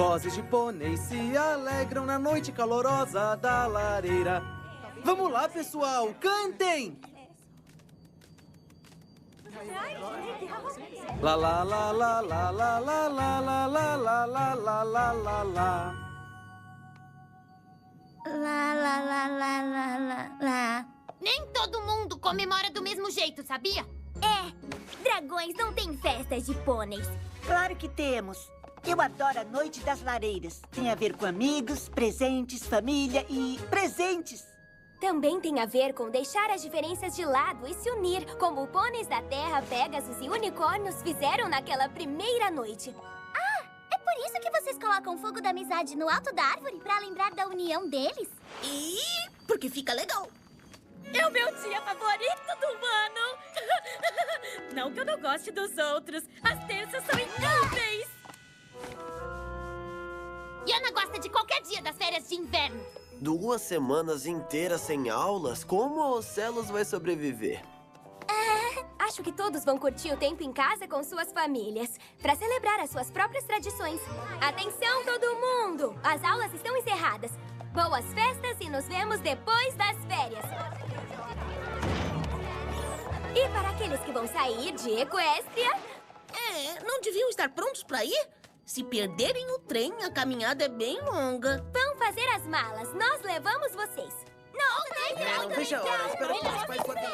Vozes de pôneis se alegram na noite calorosa da lareira. Vamos lá, pessoal, cantem! La la la la la la la la la la la la la la la la. Lá, lá, lá, lá, lá, lá, lá. Nem todo mundo comemora do mesmo jeito, sabia? É, dragões não têm festas de pôneis. Claro que temos. Eu adoro a Noite das Lareiras. Tem a ver com amigos, presentes, família e presentes. Também tem a ver com deixar as diferenças de lado e se unir, como pôneis da Terra, Pegasus e unicórnios fizeram naquela primeira noite. É por isso que vocês colocam o fogo da amizade no alto da árvore pra lembrar da união deles? E porque fica legal. É o meu dia favorito do ano. Não que eu não goste dos outros. As terças são incríveis. Yana gosta de qualquer dia das férias de inverno. 2 semanas inteiras sem aulas? Como a Ocelos vai sobreviver? Acho que todos vão curtir o tempo em casa com suas famílias, para celebrar as suas próprias tradições. Atenção, todo mundo! As aulas estão encerradas. Boas festas e nos vemos depois das férias. E para aqueles que vão sair de Equestria... Não deviam estar prontos para ir? Se perderem o trem, a caminhada é bem longa. Vão fazer as malas, nós levamos vocês. Não, veja a hora, espera que os pais guardem.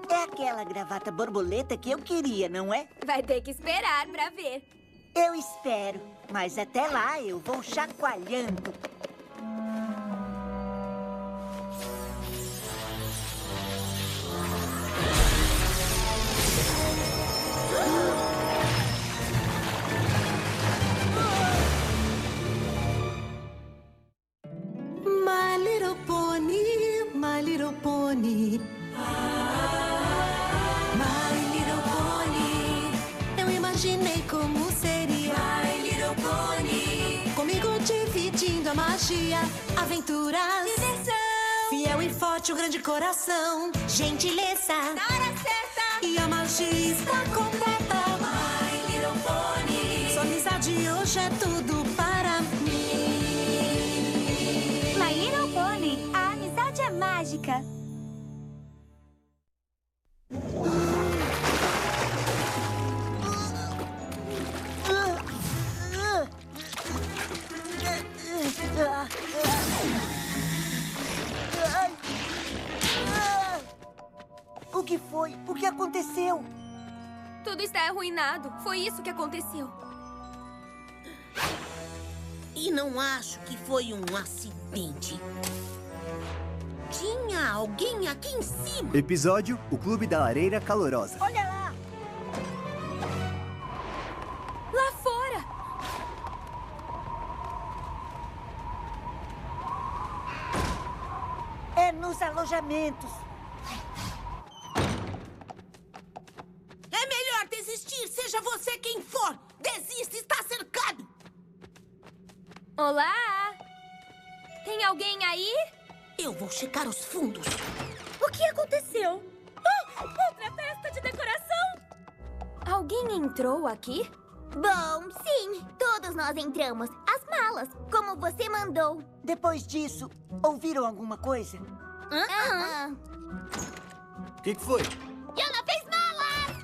É aquela gravata borboleta que eu queria, não é? Vai ter que esperar para ver. Eu espero, mas até lá eu vou chacoalhando. My little pony, my little pony. My little pony. Eu imaginei como seria. My little pony. Comigo dividindo a magia, aventuras, diversão. Fiel e forte, um grande coração. Gentileza, na hora certa. E a magia está completa. My little pony. Sua amizade hoje é tudo para mim. My Little Pony, a amizade é mágica. O que foi? O que aconteceu? Tudo está arruinado. Foi isso que aconteceu. E não acho que foi um acidente. Tinha alguém aqui em cima. Episódio: O Clube da Lareira Calorosa. Olha lá! Lá fora! É nos alojamentos. É melhor desistir, seja você quem for. Desista, está cercado. Olá! Tem alguém aí? Eu vou checar os fundos. O que aconteceu? Outra festa de decoração? Alguém entrou aqui? Bom, sim, todos nós entramos. As malas, como você mandou. Depois disso, ouviram alguma coisa? O que foi? Yana fez malas!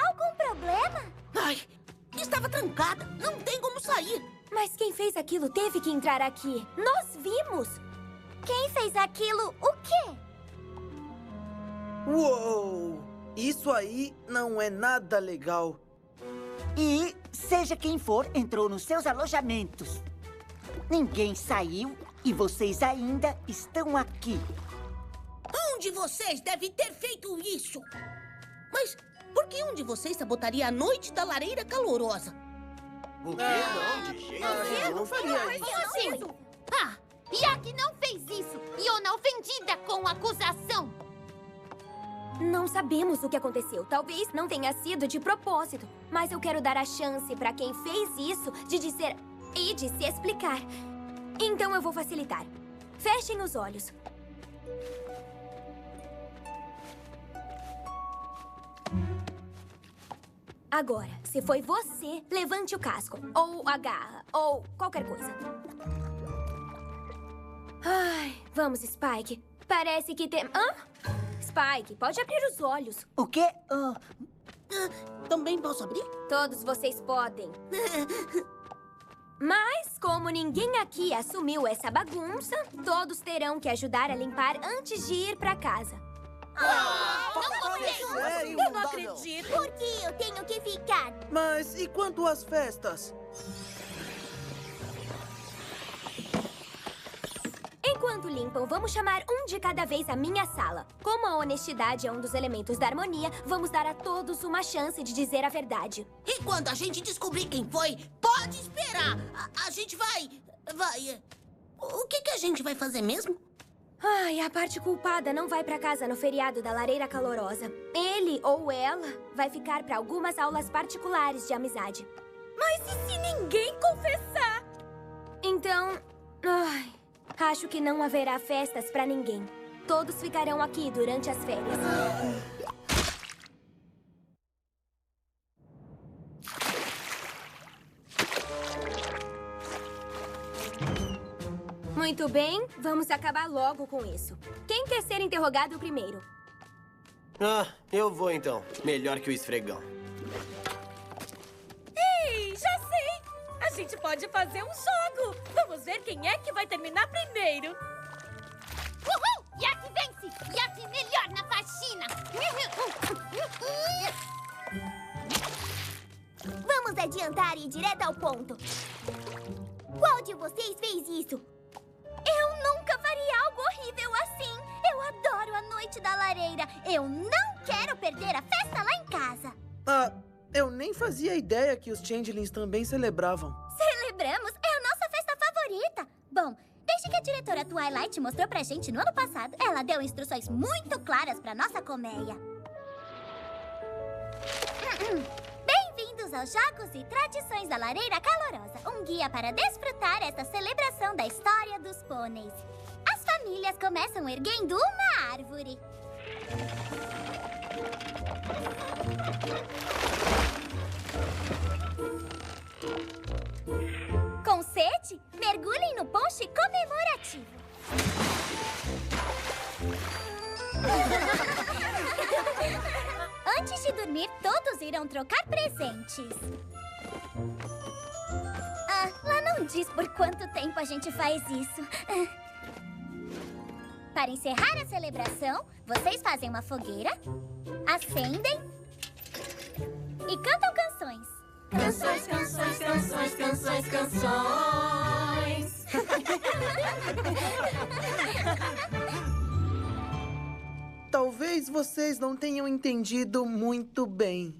Algum problema? Ai, estava trancada. Não tem como sair. Mas quem fez aquilo teve que entrar aqui. Nós vimos! Quem fez aquilo, o quê? Uou! Isso aí não é nada legal. E, seja quem for, entrou nos seus alojamentos. Ninguém saiu e vocês ainda estão aqui. Um de vocês deve ter feito isso. Mas por que um de vocês sabotaria a Noite da Lareira Calorosa? O quê? Não, de jeito nenhum. Eu não faria isso. Assim? Ah, Yaki não fez isso. Yona ofendida com a acusação. Não sabemos o que aconteceu. Talvez não tenha sido de propósito. Mas eu quero dar a chance para quem fez isso de dizer e de se explicar. Então eu vou facilitar. Fechem os olhos. Agora, se foi você, levante o casco. Ou a garra. Ou qualquer coisa. Ai, vamos, Spike. Parece que tem... Hã? Spike, pode abrir os olhos. O quê? Também posso abrir? Todos vocês podem. Mas, como ninguém aqui assumiu essa bagunça, todos terão que ajudar a limpar antes de ir pra casa. Sério? Eu não acredito. Por que eu tenho que ficar? Mas e quanto às festas? Enquanto limpam, vamos chamar um de cada vez a minha sala. Como a honestidade é um dos elementos da harmonia, vamos dar a todos uma chance de dizer a verdade. E quando a gente descobrir quem foi, pode esperar. A gente vai... O que a gente vai fazer mesmo? Ai, a parte culpada não vai pra casa no feriado da Lareira Calorosa. Ele ou ela vai ficar pra algumas aulas particulares de amizade. Mas e se ninguém confessar? Então... Ai, acho que não haverá festas pra ninguém. Todos ficarão aqui durante as férias. Muito bem, vamos acabar logo com isso. Quem quer ser interrogado primeiro? Ah, eu vou então. Melhor que o esfregão. Ei, já sei! A gente pode fazer um jogo! Vamos ver quem é que vai terminar primeiro! Uhul! Yak vence! Yak melhor na faxina! Vamos adiantar e ir direto ao ponto. Qual de vocês fez isso? Eu nunca faria algo horrível assim. Eu adoro a noite da lareira. Eu não quero perder a festa lá em casa. Ah, eu nem fazia ideia que os Changelings também celebravam. Celebramos? É a nossa festa favorita. Bom, desde que a diretora Twilight mostrou pra gente no ano passado, ela deu instruções muito claras pra nossa colmeia. Bem-vindos aos Jogos e Tradições da Lareira Calorosa, um guia para desfrutar esta celebração da história dos pôneis. As famílias começam erguendo uma árvore. Com sede, mergulhem no ponche comemorativo. Antes de dormir, todos irão trocar presentes. Ah, lá não diz por quanto tempo a gente faz isso. Para encerrar a celebração, vocês fazem uma fogueira, acendem e cantam canções. Canções, canções, canções, canções, canções. Talvez vocês não tenham entendido muito bem.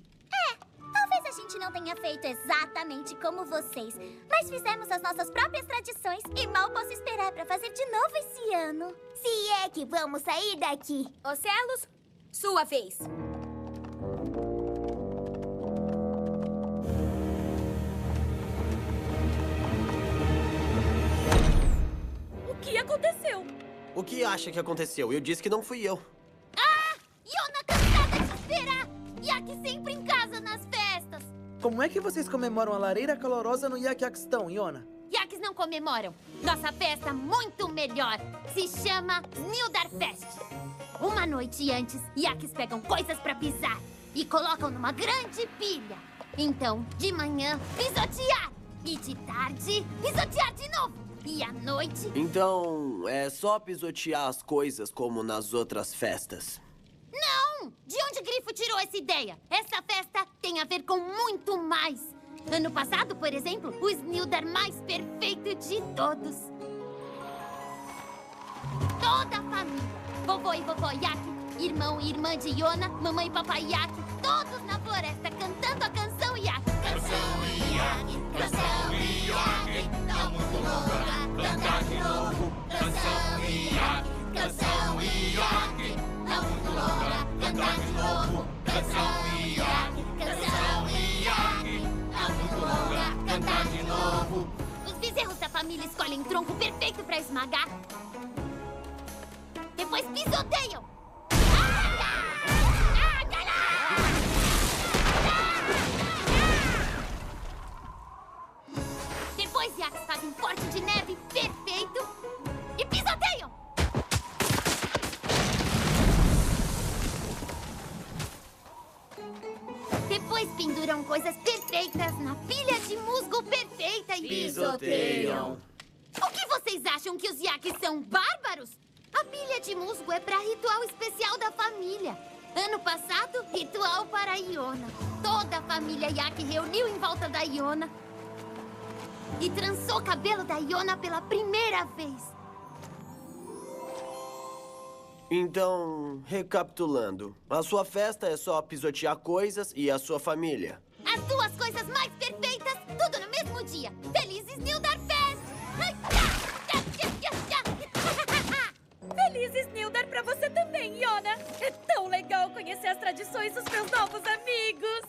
Talvez a gente não tenha feito exatamente como vocês, mas fizemos as nossas próprias tradições e mal posso esperar para fazer de novo esse ano. Se é que vamos sair daqui. Ocelos, sua vez. O que aconteceu? O que acha que aconteceu? Eu disse que não fui eu. Yona cansada de esperar! Yak sempre em casa nas festas! Como é que vocês comemoram a Lareira Calorosa no Yak-Yakstão, Iona? Yaks não comemoram. Nossa festa muito melhor. Se chama Snildarfest. Uma noite antes, Yaks pegam coisas pra pisar e colocam numa grande pilha. Então, de manhã, pisotear. E de tarde, pisotear de novo. E à noite... Então, é só pisotear as coisas como nas outras festas. Não! De onde Grifo tirou essa ideia? Essa festa tem a ver com muito mais. Ano passado, por exemplo, o Snildar mais perfeito de todos. Toda a família. Vovô e vovó Yak, irmão e irmã de Yona, mamãe e papai Yak, todos na floresta cantando a canção Yak. Canção Yak, canção Yak, tá muito louca, cantar de novo. Canção Yak, canção Yak, tá muito louca, cantar de novo. Canção Yak, tá muito louca, cantar de novo. Os bezerros da família escolhem um tronco perfeito pra esmagar. Depois pisoteiam. pisoteiam. O que vocês acham que os Yakis são bárbaros? A pilha de musgo é para ritual especial da família. Ano passado, ritual para a Iona. Toda a família Yaki reuniu em volta da Iona e trançou o cabelo da Iona pela primeira vez. Então, recapitulando, a sua festa é só pisotear coisas e a sua família. As duas coisas mais perfeitas, tudo no mesmo dia. Felizes Nildar Fest! Felizes Nildar pra você também, Iona! É tão legal conhecer as tradições dos meus novos amigos!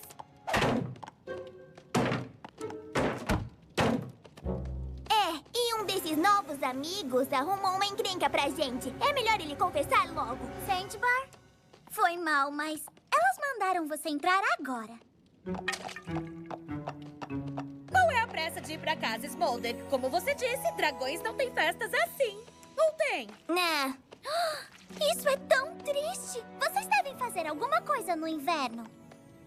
E um desses novos amigos arrumou uma encrenca pra gente. É melhor ele confessar logo. Sandbar, foi mal, mas elas mandaram você entrar agora. Qual é a pressa de ir pra casa, Smolder? Como você disse, dragões não têm festas assim. Ou tem? Né? Isso é tão triste. Vocês devem fazer alguma coisa no inverno.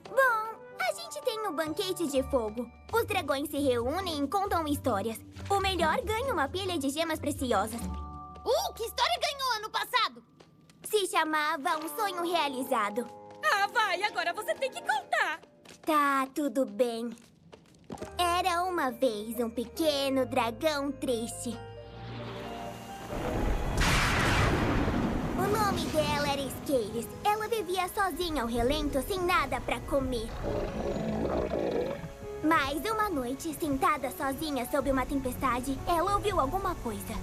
Bom, a gente tem o banquete de fogo. Os dragões se reúnem e contam histórias. O melhor ganha uma pilha de gemas preciosas. Que história ganhou ano passado? Se chamava Um Sonho Realizado. Ah, vai! Agora você tem que contar! Tá, tudo bem. Era uma vez um pequeno dragão triste. O nome dela era Scales. Ela vivia sozinha ao relento, sem nada pra comer. Mas uma noite, sentada sozinha sob uma tempestade, ela ouviu alguma coisa.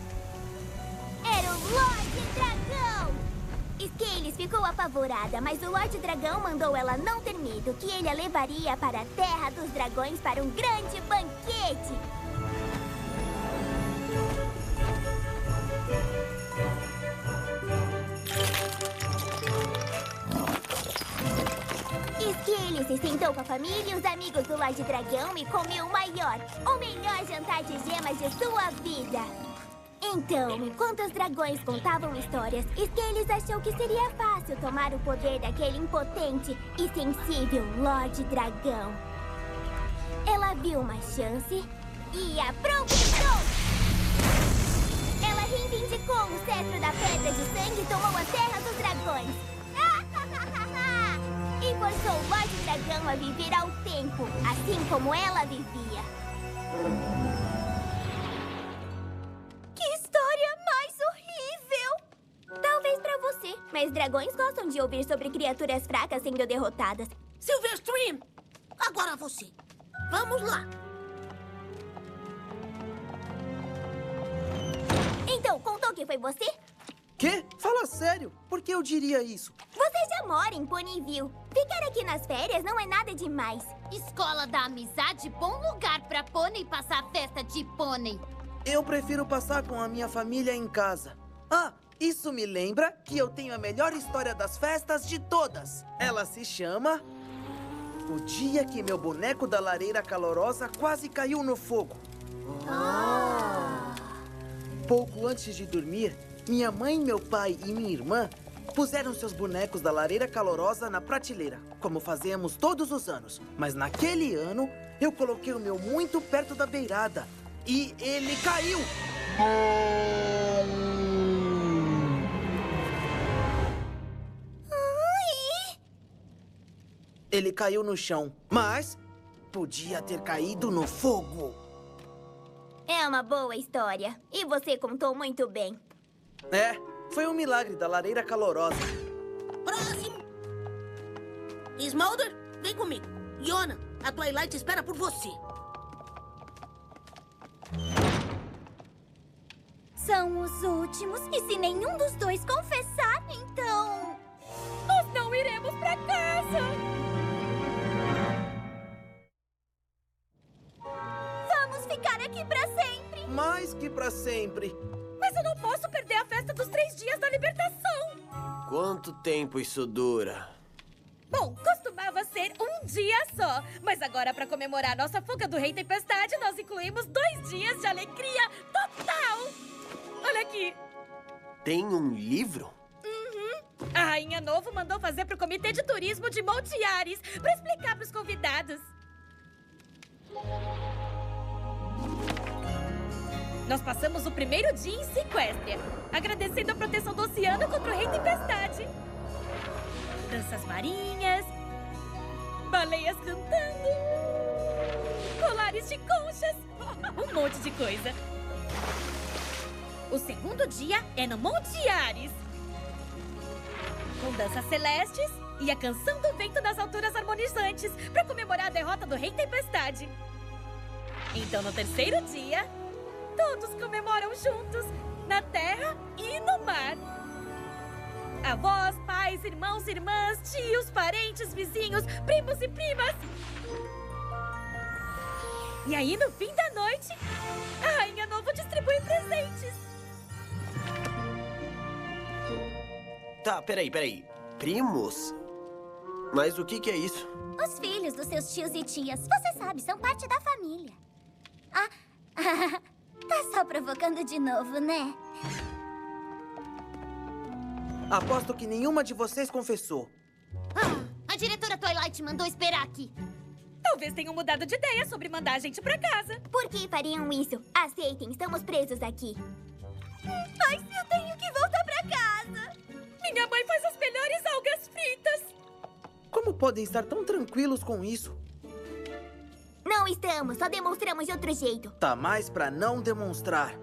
Era o Lorde Dragão! Scales ficou apavorada, mas o Lorde Dragão mandou ela não ter medo, que ele a levaria para a Terra dos Dragões para um grande banquete. Scales se sentou com a família e os amigos do Lorde Dragão e comeu o melhor jantar de gemas de sua vida. Então, enquanto os dragões contavam histórias, Scales achou que seria fácil tomar o poder daquele impotente e sensível Lorde Dragão. Ela viu uma chance e aproveitou! Ela reivindicou o cetro da Pedra de Sangue e tomou a Terra dos Dragões. E forçou o Lorde Dragão a viver ao tempo, assim como ela vivia. Que história mais horrível! Talvez pra você, mas dragões gostam de ouvir sobre criaturas fracas sendo derrotadas. Silverstream, agora você. Vamos lá. Então, contou que foi você? Quê? Fala sério. Por que eu diria isso? Você já mora em Ponyville. Ficar aqui nas férias não é nada demais. Escola da Amizade, bom lugar pra pônei passar a festa de pônei. Eu prefiro passar com a minha família em casa. Ah, isso me lembra que eu tenho a melhor história das festas de todas. Ela se chama... O dia que meu boneco da lareira calorosa quase caiu no fogo. Pouco antes de dormir, minha mãe, meu pai e minha irmã puseram seus bonecos da lareira calorosa na prateleira, como fazemos todos os anos. Mas naquele ano, eu coloquei o meu muito perto da beirada e ele caiu. Ele caiu no chão, mas podia ter caído no fogo. É uma boa história. E você contou muito bem. É, foi um milagre da lareira calorosa. Próximo. Smolder, vem comigo. Iona, a Twilight espera por você. São os últimos. E se nenhum dos dois confessar, então... Nós não iremos pra casa! Vamos ficar aqui pra sempre! Mais que pra sempre. Mas eu não posso perder a festa dos 3 dias da libertação! Quanto tempo isso dura? Bom, costumava ser um dia só. Mas agora, para comemorar nossa fuga do Rei Tempestade, nós incluímos 2 dias de alegria total! Olha aqui! Tem um livro? A Rainha Novo mandou fazer pro Comitê de Turismo de Monte Ares para explicar pros convidados. Nós passamos o primeiro dia em Sequestria, agradecendo a proteção do oceano contra o Rei Tempestade. Danças marinhas, baleias cantando, colares de conchas, um monte de coisa. O segundo dia é no Monte Ares, com danças celestes e a canção do vento nas alturas harmonizantes para comemorar a derrota do Rei Tempestade. Então, no terceiro dia, todos comemoram juntos, na terra e no mar. Avós, pais, irmãos, irmãs, tios, parentes, vizinhos, primos e primas. E aí, no fim da noite, a Rainha Novo distribui presentes. Tá, peraí. Primos? Mas o que é isso? Os filhos dos seus tios e tias, você sabe, são parte da família. Ah, tá só provocando de novo, né? Aposto que nenhuma de vocês confessou. A diretora Twilight mandou esperar aqui. Talvez tenham mudado de ideia sobre mandar a gente pra casa. Por que fariam isso? Aceitem, estamos presos aqui. Mas eu tenho que voltar pra casa. Minha mãe faz as melhores algas fritas. Como podem estar tão tranquilos com isso? Não estamos, só demonstramos de outro jeito. Tá mais pra não demonstrar.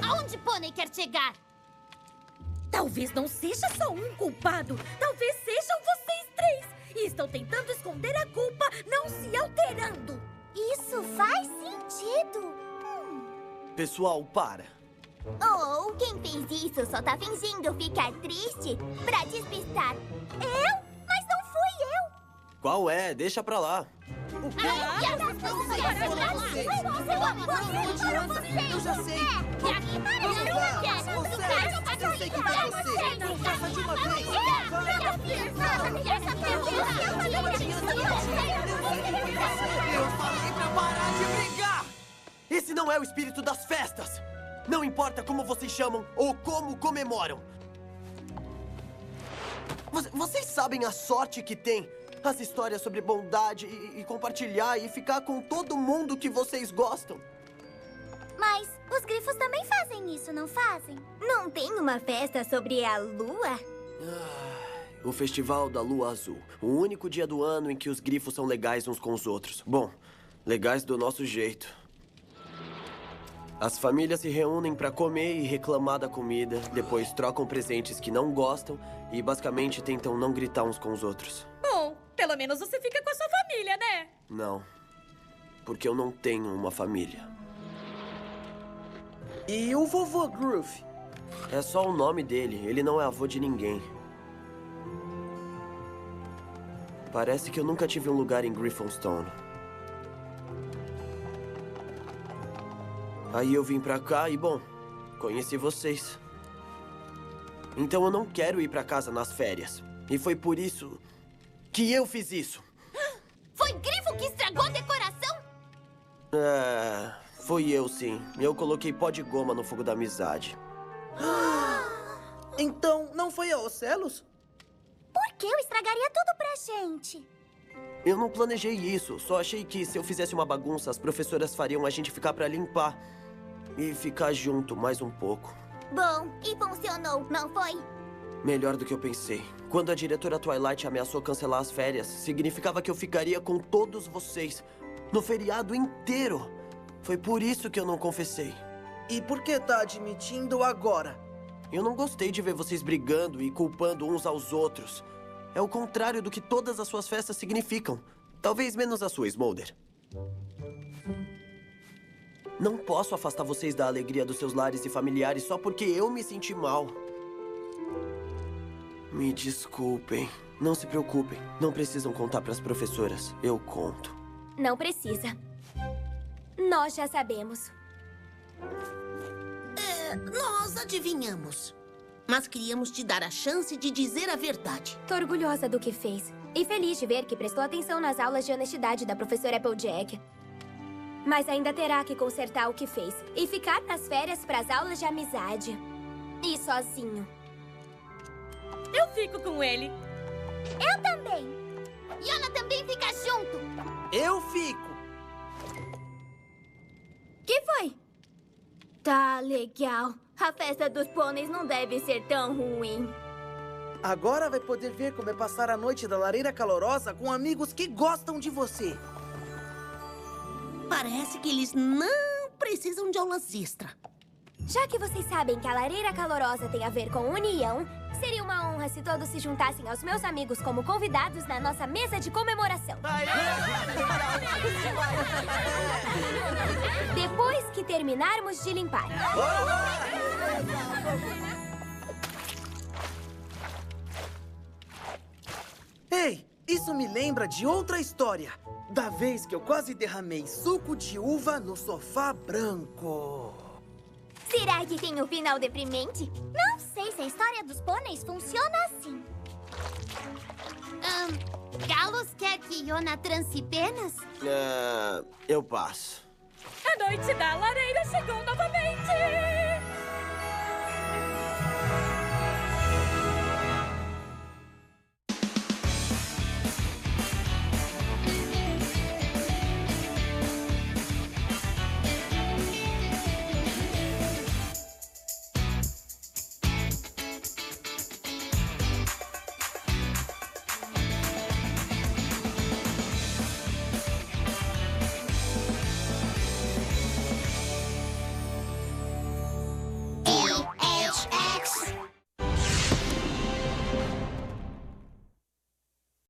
Aonde Pônei quer chegar? Talvez não seja só um culpado. Talvez sejam vocês três. E estão tentando esconder a culpa, não se alterando. Isso faz sentido. Pessoal, para. Ou quem fez isso só tá fingindo ficar triste pra despistar. Eu? Mas não fui eu. Qual é? Deixa pra lá. O quê? Eu já sei. Vamos lá. Eu sei que foi você. Não faça de uma vez. Eu falei pra parar de brigar! Esse não é o espírito das festas! Não importa como vocês chamam ou como comemoram. Vocês sabem a sorte que tem? As histórias sobre bondade e compartilhar e ficar com todo mundo que vocês gostam. Mas os grifos também fazem isso, não fazem? Não tem uma festa sobre a lua? O Festival da Lua Azul. O único dia do ano em que os grifos são legais uns com os outros. Bom, legais do nosso jeito. As famílias se reúnem pra comer e reclamar da comida, depois trocam presentes que não gostam e basicamente tentam não gritar uns com os outros. Bom, pelo menos você fica com a sua família, né? Não, porque eu não tenho uma família. E o vovô Groove? É só o nome dele, ele não é avô de ninguém. Parece que eu nunca tive um lugar em Griffonstone. Aí eu vim pra cá e, bom, conheci vocês. Então eu não quero ir pra casa nas férias. E foi por isso que eu fiz isso. Foi Grifo que estragou a decoração? Foi eu sim. Eu coloquei pó de goma no fogo da amizade. Então, não foi a Ocelos? Por que eu estragaria tudo pra gente? Eu não planejei isso. Só achei que se eu fizesse uma bagunça, as professoras fariam a gente ficar pra limpar. E ficar junto mais um pouco. Bom, e funcionou, não foi? Melhor do que eu pensei. Quando a diretora Twilight ameaçou cancelar as férias, significava que eu ficaria com todos vocês no feriado inteiro. Foi por isso que eu não confessei. E por que tá admitindo agora? Eu não gostei de ver vocês brigando e culpando uns aos outros. É o contrário do que todas as suas festas significam. Talvez menos a sua, Smolder. Não posso afastar vocês da alegria dos seus lares e familiares só porque eu me senti mal. Me desculpem. Não se preocupem. Não precisam contar para as professoras. Eu conto. Não precisa. Nós já sabemos. Nós adivinhamos. Mas queríamos te dar a chance de dizer a verdade. Tô orgulhosa do que fez. E feliz de ver que prestou atenção nas aulas de honestidade da professora Applejack. Mas ainda terá que consertar o que fez. E ficar nas férias para as aulas de amizade. E sozinho. Eu fico com ele. Eu também. Yona também fica junto. Eu fico. Que foi? Tá legal. A festa dos pôneis não deve ser tão ruim. Agora vai poder ver como é passar a noite da lareira calorosa com amigos que gostam de você. Parece que eles não precisam de aulas extra. Já que vocês sabem que a lareira calorosa tem a ver com união, seria uma honra se todos se juntassem aos meus amigos como convidados na nossa mesa de comemoração. Depois que terminarmos de limpar. Ei, isso me lembra de outra história. Da vez que eu quase derramei suco de uva no sofá branco. Será que tem um final deprimente? Não sei se a história dos pôneis funciona assim. Galos quer que Iona transe penas? Eu passo. A noite da lareira chegou novamente!